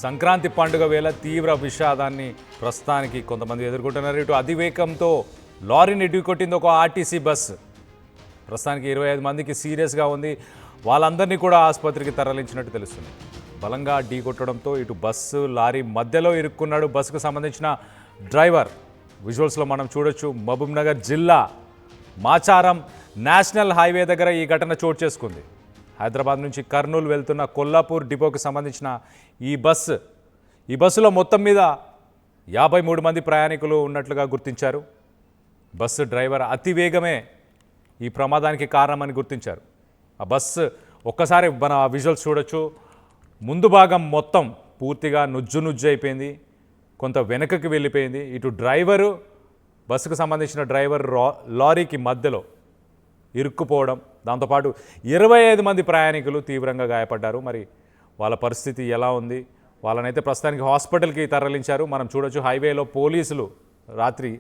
సంక్రాంతి పండుగ వేళ తీవ్ర విషాదాన్ని ప్రస్తుతానికి కొంతమంది ఎదుర్కొంటున్నారు. ఇటు అతివేగంతో లారీని ఢీకొట్టింది ఒక ఆర్టీసీ బస్సు. ప్రస్తుతానికి 25 మందికి సీరియస్గా ఉంది. వాళ్ళందరినీ కూడా ఆసుపత్రికి తరలించినట్టు తెలుస్తుంది. బలంగా ఢీకొట్టడంతో ఇటు బస్సు లారీ మధ్యలో ఇరుక్కున్నాడు బస్సుకు సంబంధించిన డ్రైవర్. విజువల్స్లో మనం చూడొచ్చు. మహబూబ్నగర్ జిల్లా మాచారం నేషనల్ హైవే దగ్గర ఈ ఘటన చోటు చేసుకుంది. హైదరాబాద్ నుంచి కర్నూలు వెళ్తున్న కొల్లాపూర్ డిపోకి సంబంధించిన ఈ బస్సులో మొత్తం మీద 53 మంది ప్రయాణికులు ఉన్నట్లుగా గుర్తించారు. బస్సు డ్రైవర్ అతివేగమే ఈ ప్రమాదానికి కారణమని గుర్తించారు. ఆ బస్సు ఒక్కసారి మన విజువల్స్ చూడొచ్చు. ముందు భాగం మొత్తం పూర్తిగా నుజ్జు అయిపోయింది, కొంత వెనకకి వెళ్ళిపోయింది. ఇటు డ్రైవరు, బస్సుకు సంబంధించిన డ్రైవర్ లారీకి మధ్యలో ఇరుక్కుపోవడం, దాంతోపాటు 25 మంది ప్రయాణికులు తీవ్రంగా గాయపడ్డారు. మరి వాళ్ళ పరిస్థితి ఎలా ఉంది? వాళ్ళనైతే ప్రస్తుతానికి హాస్పిటల్కి తరలించారు. మనం చూడొచ్చు హైవేలో పోలీసులు రాత్రి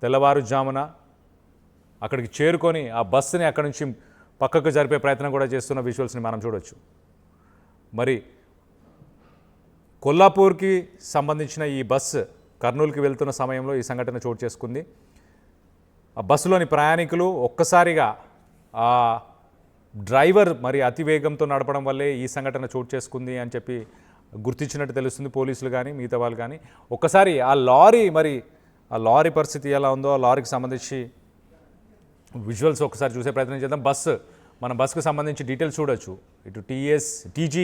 తెల్లవారుజామున అక్కడికి చేరుకొని ఆ బస్సుని అక్కడి నుంచి పక్కకు జరిపే ప్రయత్నం కూడా చేస్తున్న విజువల్స్ని మనం చూడొచ్చు. మరి కొల్లాపూర్కి సంబంధించిన ఈ బస్సు కర్నూలుకి వెళ్తున్న సమయంలో ఈ సంఘటన చోటు చేసుకుంది. ఆ బస్సులోని ప్రయాణికులు ఒక్కసారిగా ఆ డ్రైవర్ మరి అతివేగంతో నడపడం వల్లే ఈ సంఘటన చోటు చేసుకుంది అని చెప్పి గుర్తించినట్టు తెలుస్తుంది పోలీసులు కానీ మిగతా వాళ్ళు కానీ. ఒక్కసారి ఆ లారీ పరిస్థితి ఎలా ఉందో, ఆ లారీకి సంబంధించి విజువల్స్ ఒకసారి చూసే ప్రయత్నం చేద్దాం. మన బస్సుకు సంబంధించి డీటెయిల్స్ చూడొచ్చు. ఇటు TG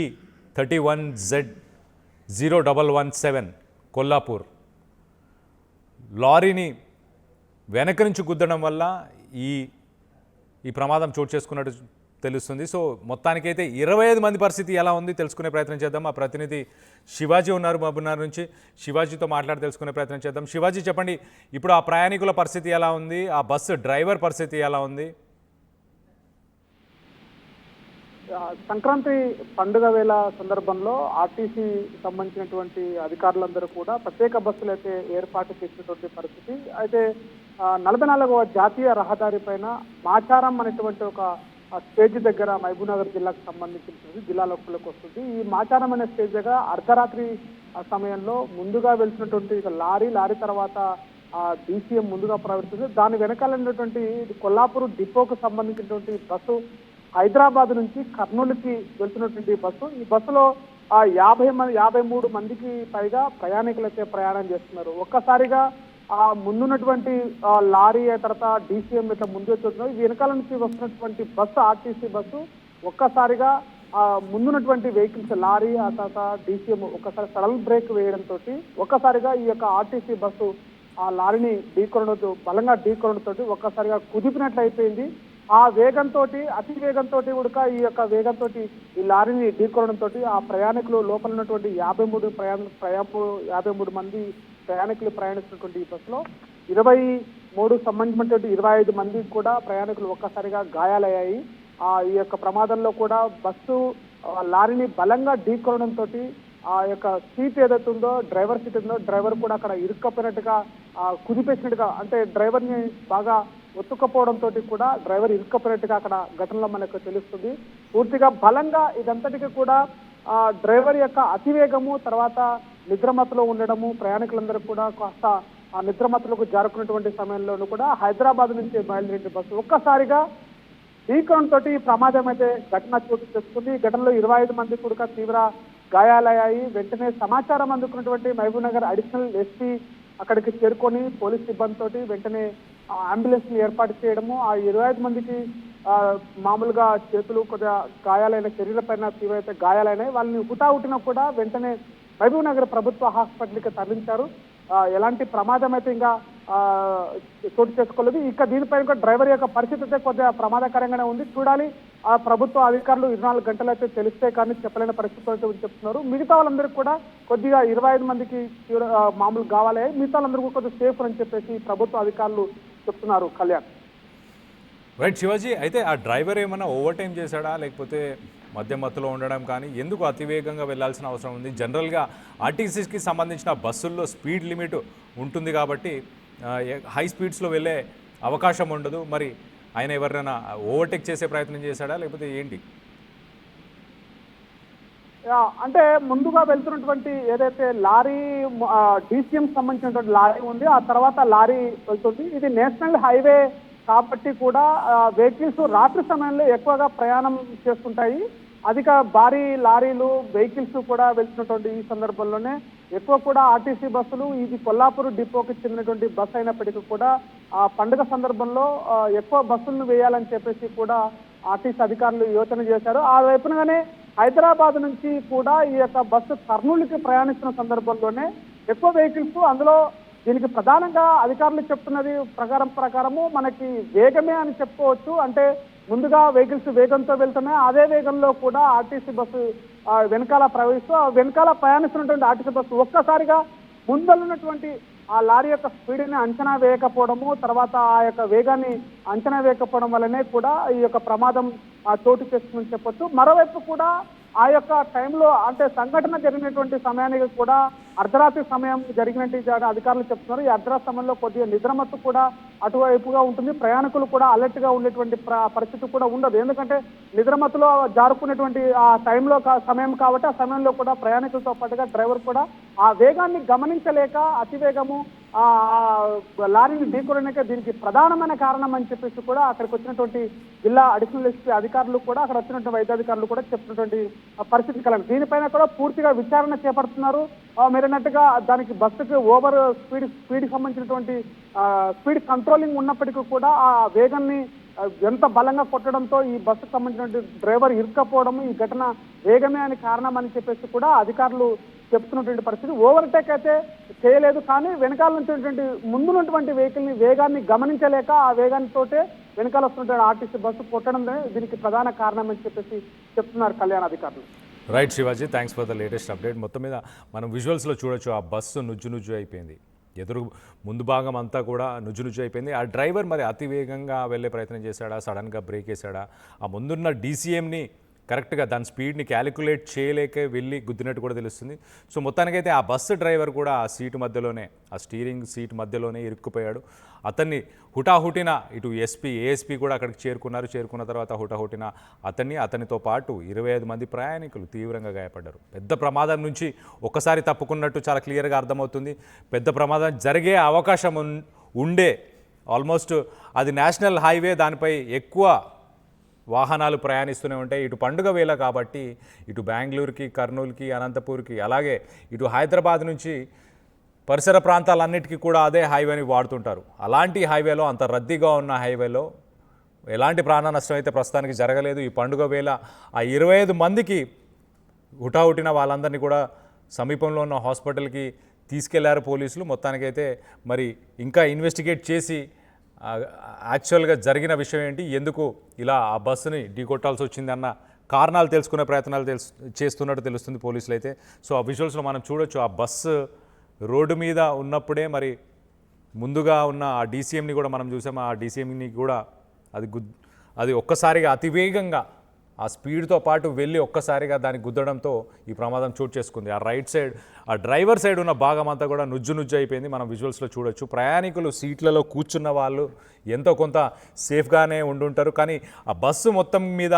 31Z0117 కొల్లాపూర్. లారీని వెనక నుంచి గుద్దడం వల్ల ఈ ప్రమాదం చోటు చేసుకున్నట్టు తెలుస్తుంది. సో మొత్తానికైతే 25 మంది పరిస్థితి ఎలా ఉంది తెలుసుకునే ప్రయత్నం చేద్దాం. మా ప్రతినిధి శివాజీ ఉన్నారు మహబూబ్నగర్ నుంచి. శివాజీతో మాట్లాడి తెలుసుకునే ప్రయత్నం చేద్దాం. శివాజీ, చెప్పండి, ఇప్పుడు ఆ ప్రయాణికుల పరిస్థితి ఎలా ఉంది? ఆ బస్సు డ్రైవర్ పరిస్థితి ఎలా ఉంది? సంక్రాంతి పండుగ వేళ సందర్భంలో ఆర్టీసీ సంబంధించినటువంటి అధికారులందరూ కూడా ప్రత్యేక బస్సులు అయితే ఏర్పాటు చేసినటువంటి పరిస్థితి. అయితే 44వ జాతీయ రహదారి పైన మాచారం అనేటువంటి ఒక స్టేజ్ దగ్గర మహబూబ్నగర్ జిల్లాకు సంబంధించినటువంటి జిల్లా లోపలికి వస్తుంది. ఈ మాచారం అనే స్టేజ్ దగ్గర అర్ధరాత్రి సమయంలో ముందుగా వెళ్తున్నటువంటి లారీ తర్వాత DCM ముందుగా ప్రవేశిస్తుంది. దాని వెనకాలన్నటువంటి కొల్లాపూర్ డిపోకు సంబంధించినటువంటి బస్సు హైదరాబాద్ నుంచి కర్నూలుకి వెళ్తున్నటువంటి బస్సు. ఈ బస్సులో 53 మందికి పైగా ప్రయాణికులు అయితే ప్రయాణం చేస్తున్నారు. ఒక్కసారిగా ముందున్నటువంటి లారీ తర్వాత DCM ఇట్లా ముందు వచ్చుతున్నారు. ఈ వెనకాల నుంచి వస్తున్నటువంటి బస్సు ఆర్టీసీ బస్సు ఒక్కసారిగా ముందున్నటువంటి వెహికల్స్ లారీ ఆ తర్వాత DCM ఒక్కసారి సడన్ బ్రేక్ వేయడంతో ఒక్కసారిగా ఈ యొక్క ఆర్టీసీ బస్సు ఆ లారీని బలంగా ఢీకొనడంతో ఒక్కసారిగా కుదిపినట్లు అయిపోయింది. ఆ వేగంతో అతి వేగంతో కూడా ఈ యొక్క వేగంతో ఈ లారీని ఢీకొనడంతో ఆ ప్రయాణికులు లోపల ఉన్నటువంటి 53 మంది ప్రయాణికులు ప్రయాణిస్తున్నటువంటి ఈ బస్సులో 23 సంబంధించినటువంటి 25 మంది కూడా ప్రయాణికులు ఒక్కసారిగా గాయాలయ్యాయి. ఈ యొక్క ప్రమాదంలో కూడా బస్సు లారీని బలంగా ఢీకొనడంతో ఆ యొక్క సీట్ ఏదైతే ఉందో డ్రైవర్ సీట్ ఉందో డ్రైవర్ కూడా అక్కడ ఇరుక్కపోయినట్టుగా కుదిపేసినట్టుగా, అంటే డ్రైవర్ని బాగా ఒత్తుకపోవడంతో కూడా డ్రైవర్ ఇరుక్కపోయినట్టుగా అక్కడ ఘటనలో మనకు తెలుస్తుంది. పూర్తిగా బలంగా ఇదంతటికీ కూడా డ్రైవర్ యొక్క అతివేగము తర్వాత నిద్రమత్తులో ఉండడము, ప్రయాణికులందరూ కూడా కాస్త ఆ నిద్రమత్తులకు జారుకున్నటువంటి సమయంలోనూ కూడా హైదరాబాద్ నుంచి బయలుదేరిన బస్సు ఒక్కసారిగా ఢీకొనడంతో ఈ ప్రమాదం అయితే ఘటన చోటు చేసుకుంది. ఈ ఘటనలో 25 మంది కూడా తీవ్ర గాయాలయ్యాయి. వెంటనే సమాచారం అందుకున్నటువంటి మహబూబ్నగర్ అడిషనల్ SP అక్కడికి చేరుకొని పోలీస్ సిబ్బందితో వెంటనే అంబులెన్స్ ని ఏర్పాటు చేయడము, ఆ 25 మందికి మామూలుగా చేతులు కొద్దిగా గాయాలైన, శరీరపైన తీవ్రత గాయాలైనాయి. వాళ్ళని హుటాహుటిన కూడా వెంటనే మహబూబ్నగర్ ప్రభుత్వ హాస్పిటల్కి తరలించారు. ఎలాంటి ప్రమాదం అయితే ఇంకా చోటు చేసుకోలేదు. ఇక దీనిపై కూడా డ్రైవర్ యొక్క పరిస్థితి అయితే కొద్దిగా ప్రమాదకరంగానే ఉంది. చూడాలి, ఆ ప్రభుత్వ అధికారులు 24 గంటలు అయితే తెలిస్తే కానీ చెప్పలేని పరిస్థితులు అయితే చెప్తున్నారు. మిగతా వాళ్ళందరికీ కూడా కొద్దిగా 25 మందికి మామూలు కావాలి, మిగతా వాళ్ళందరూ కూడా కొద్దిగా సేఫ్ అని చెప్పేసి ప్రభుత్వ అధికారులు చెప్తున్నారు. కళ్యాణ్, రైట్ శివాజీ, అయితే ఆ డ్రైవర్ ఏమైనా ఓవర్టైం చేశాడా, లేకపోతే మధ్యమత్తులో ఉండడం కానీ, ఎందుకు అతివేగంగా వెళ్లాల్సిన అవసరం ఉంది? జనరల్గా ఆర్టీసీకి సంబంధించిన బస్సుల్లో స్పీడ్ లిమిట్ ఉంటుంది కాబట్టి హై స్పీడ్స్లో వెళ్ళే అవకాశం ఉండదు. మరి ఆయన ఎవరైనా ఓవర్టేక్ చేసే ప్రయత్నం చేశాడా, లేకపోతే ఏంటి? అంటే ముందుగా వెళ్తున్నటువంటి ఏదైతే లారీ DCM సంబంధించినటువంటి లారీ ఉంది, ఆ తర్వాత లారీ వెళ్తుంది. ఇది నేషనల్ హైవే కాబట్టి కూడా వెహికల్స్ రాత్రి సమయంలో ఎక్కువగా ప్రయాణం చేస్తుంటాయి. అధిక భారీ లారీలు వెహికల్స్ కూడా వెళ్తున్నటువంటి ఈ సందర్భంలోనే ఎక్కువ కూడా ఆర్టీసీ బస్సులు, ఇది కొల్లాపూర్ డిపోకి చెందినటువంటి బస్సు అయినప్పటికీ కూడా ఆ పండుగ సందర్భంలో ఎక్కువ బస్సులను వేయాలని చెప్పేసి కూడా ఆర్టీసీ అధికారులు యోచన చేశారు. ఆ వైపునగానే హైదరాబాద్ నుంచి కూడా ఈ యొక్క బస్సు కర్నూలుకి ప్రయాణిస్తున్న సందర్భంలోనే ఎక్కువ వెహికల్స్, అందులో దీనికి ప్రధానంగా అధికారులు చెప్తున్నది ప్రకారము మనకి వేగమే అని చెప్పుకోవచ్చు. అంటే ముందుగా వెహికల్స్ వేగంతో వెళ్తున్నాయి, అదే వేగంలో కూడా ఆర్టీసీ బస్సు వెనకాల ప్రవహిస్తూ వెనకాల ప్రయాణిస్తున్నటువంటి ఆర్టీసీ బస్సు ఒక్కసారిగా ముందలున్నటువంటి ఆ లారీ యొక్క స్పీడ్ని అంచనా వేయకపోవడము, తర్వాత ఆ యొక్క వేగాన్ని అంచనా వేయకపోవడం వల్లనే కూడా ఈ యొక్క ప్రమాదం చోటు చేసుకుందని చెప్పొచ్చు. మరోవైపు కూడా ఆ యొక్క టైంలో అంటే సంఘటన జరిగినటువంటి సమయానికి కూడా అర్ధరాత్రి సమయం జరిగినట్టు అధికారులు చెప్తున్నారు. ఈ అర్ధరాత్రి సమయంలో కొద్దిగా నిద్రమత్తు కూడా అటువైపుగా ఉంటుంది. ప్రయాణికులు కూడా అలర్ట్ గా ఉండేటువంటి పరిస్థితి కూడా ఉండదు. ఎందుకంటే నిద్రమత్తులో జారుకునేటువంటి ఆ టైంలో సమయం కాబట్టి ఆ సమయంలో కూడా ప్రయాణికులతో పాటుగా డ్రైవర్ కూడా ఆ వేగాన్ని గమనించలేక అతివేగము లారీని ఢీకొనక దీనికి ప్రధానమైన కారణం అని చెప్పేసి కూడా అక్కడికి వచ్చినటువంటి జిల్లా అడిషనల్ ఎస్పీ అధికారులు కూడా అక్కడ వచ్చినటువంటి వైద్యాధికారులు కూడా చెప్తున్నటువంటి పరిస్థితి కలండి. దీనిపైన కూడా పూర్తిగా విచారణ చేపడుతున్నారు. మీరన్నట్టుగా దానికి బస్సుకి ఓవర్ స్పీడ్ సంబంధించినటువంటి స్పీడ్ కంట్రోలింగ్ ఉన్నప్పటికీ కూడా ఆ వేగాన్ని ఎంత బలంగా కొట్టడంతో ఈ బస్సుకు సంబంధించినటువంటి డ్రైవర్ ఇరుక్కపోవడం ఈ ఘటన వేగమే అని కారణం అని చెప్పేసి కూడా అధికారులు చెప్తున్నటువంటి పరిస్థితి. ఓవర్టేక్ అయితే చేయలేదు, కానీ వెనకాల నుంచి ముందున్నటువంటి వెహికల్ ని వేగాన్ని గమనించలేక ఆ వేగానితోటే వెనకాల వస్తున్నటువంటి ఆర్టీసీ బస్సు కొట్టడమే దీనికి ప్రధాన కారణం అని చెప్పేసి చెప్తున్నారు కళ్యాణ అధికారులు. Right Shivaji, thanks for the latest update. మొత్తం మీద మనం విజువల్స్లో చూడొచ్చు, ఆ బస్సు నుజ్జు అయిపోయింది. ఎదురు ముందు భాగం అంతా కూడా నుజ్జు అయిపోయింది. ఆ డ్రైవర్ మరి అతి వేగంగా వెళ్ళే ప్రయత్నం చేశాడా, సడన్గా బ్రేక్ వేసాడా, ఆ ముందున్న DCMని కరెక్ట్గా దాని స్పీడ్ని క్యాలిక్యులేట్ చేయలేక వెళ్ళి గుద్దినట్టు కూడా తెలుస్తుంది. సో మొత్తానికైతే ఆ బస్సు డ్రైవర్ కూడా ఆ సీటు మధ్యలోనే, ఆ స్టీరింగ్ సీట్ మధ్యలోనే ఇరుక్కుపోయాడు. అతన్ని హుటాహుటిన ఇటు ఏఎస్పీ కూడా అక్కడికి చేరుకున్న తర్వాత హుటాహుటిన అతనితో పాటు 25 మంది ప్రయాణికులు తీవ్రంగా గాయపడ్డారు. పెద్ద ప్రమాదం నుంచి ఒక్కసారి తప్పుకున్నట్టు చాలా క్లియర్గా అర్థమవుతుంది. పెద్ద ప్రమాదం జరిగే అవకాశం ఉండే, ఆల్మోస్ట్ అది నేషనల్ హైవే, దానిపై ఎక్కువ వాహనాలు ప్రయాణిస్తూనే ఉంటాయి. ఇటు పండుగ వేళ కాబట్టి ఇటు బెంగళూరుకి, కర్నూలుకి, అనంతపూర్కి, అలాగే ఇటు హైదరాబాద్ నుంచి పరిసర ప్రాంతాలన్నిటికీ కూడా అదే హైవేని వాడుతుంటారు. అలాంటి హైవేలో, అంత రద్దీగా ఉన్న హైవేలో ఎలాంటి ప్రాణ నష్టం అయితే ప్రస్తుతానికి జరగలేదు. ఈ పండుగ వేళ ఆ 25 మందికి హుటాహుటిన వాళ్ళందరినీ కూడా సమీపంలో ఉన్న హాస్పిటల్కి తీసుకెళ్లారు పోలీసులు. మొత్తానికైతే మరి ఇంకా ఇన్వెస్టిగేట్ చేసి యాక్చువల్గా జరిగిన విషయం ఏంటి, ఎందుకు ఇలా ఆ బస్సుని ఢీకొట్టాల్సి వచ్చింది అన్న కారణాలు తెలుసుకునే ప్రయత్నాలు చేస్తున్నట్టు తెలుస్తుంది పోలీసులు అయితే. సో ఆ విజువల్స్లో మనం చూడొచ్చు, ఆ బస్సు రోడ్డు మీద ఉన్నప్పుడే మరి ముందుగా ఉన్న ఆ DCMని కూడా మనం చూసాము. ఆ DCMని కూడా అది ఒక్కసారిగా అతివేగంగా ఆ స్పీడ్తో పాటు వెళ్ళి ఒక్కసారిగా దాన్ని గుద్దడంతో ఈ ప్రమాదం చోటు చేసుకుంది. ఆ రైట్ సైడ్, ఆ డ్రైవర్ సైడ్ ఉన్న భాగం అంతా కూడా నుజ్జు అయిపోయింది. మనం విజువల్స్లో చూడొచ్చు. ప్రయాణికులు సీట్లలో కూర్చున్న వాళ్ళు ఎంతో కొంత సేఫ్గానే ఉండుంటారు, కానీ ఆ బస్సు మొత్తం మీద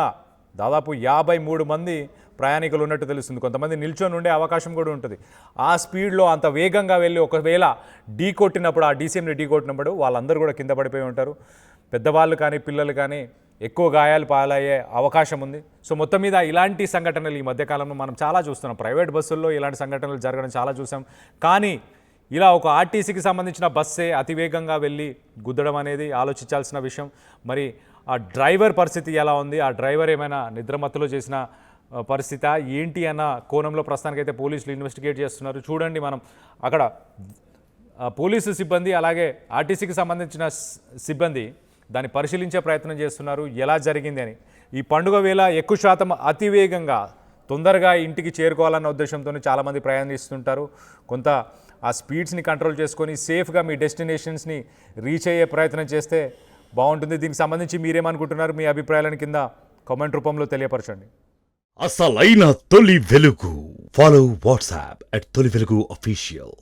దాదాపు 53 మంది ప్రయాణికులు ఉన్నట్టు తెలుస్తుంది. కొంతమంది నిల్చొని ఉండే అవకాశం కూడా ఉంటుంది. ఆ స్పీడ్లో అంత వేగంగా వెళ్ళి ఒకవేళ ఆ DCMని ఢీ కొట్టినప్పుడు వాళ్ళందరూ కూడా కింద పడిపోయి ఉంటారు. పెద్దవాళ్ళు కానీ పిల్లలు కానీ ఎక్కువ గాయాలు పాలయ్యే అవకాశం ఉంది. సో మొత్తం మీద ఇలాంటి సంఘటనలు ఈ మధ్యకాలంలో మనం చాలా చూస్తున్నాం. ప్రైవేట్ బస్సుల్లో ఇలాంటి సంఘటనలు జరగడం చాలా చూసాం. కానీ ఇలా ఒక ఆర్టీసీకి సంబంధించిన బస్సే అతివేగంగా వెళ్ళి గుద్దడం అనేది ఆలోచించాల్సిన విషయం. మరి ఆ డ్రైవర్ పరిస్థితి ఎలా ఉంది, ఆ డ్రైవర్ ఏమైనా నిద్రమత్తులో చేసిన పరిస్థితి ఏంటి అన్న కోణంలో ప్రస్తుతానికైతే పోలీసులు ఇన్వెస్టిగేట్ చేస్తున్నారు. చూడండి, మనం అక్కడ పోలీసు సిబ్బంది అలాగే ఆర్టీసీకి సంబంధించిన సిబ్బంది దాన్ని పరిశీలించే ప్రయత్నం చేస్తున్నారు, ఎలా జరిగింది అని. ఈ పండుగ వేళ ఎక్కువ శాతం అతివేగంగా తొందరగా ఇంటికి చేరుకోవాలన్న ఉద్దేశంతో చాలామంది ప్రయాణిస్తుంటారు. కొంత ఆ స్పీడ్స్ని కంట్రోల్ చేసుకొని సేఫ్గా మీ డెస్టినేషన్స్ని రీచ్ అయ్యే ప్రయత్నం చేస్తే బాగుంటుంది. దీనికి సంబంధించి మీరేమనుకుంటున్నారు, మీ అభిప్రాయాలను కింద కామెంట్ రూపంలో తెలియపరచండి. అసలైన తొలి వెలుగు. ఫాలో వాట్సాప్ @తొలి వెలుగు official.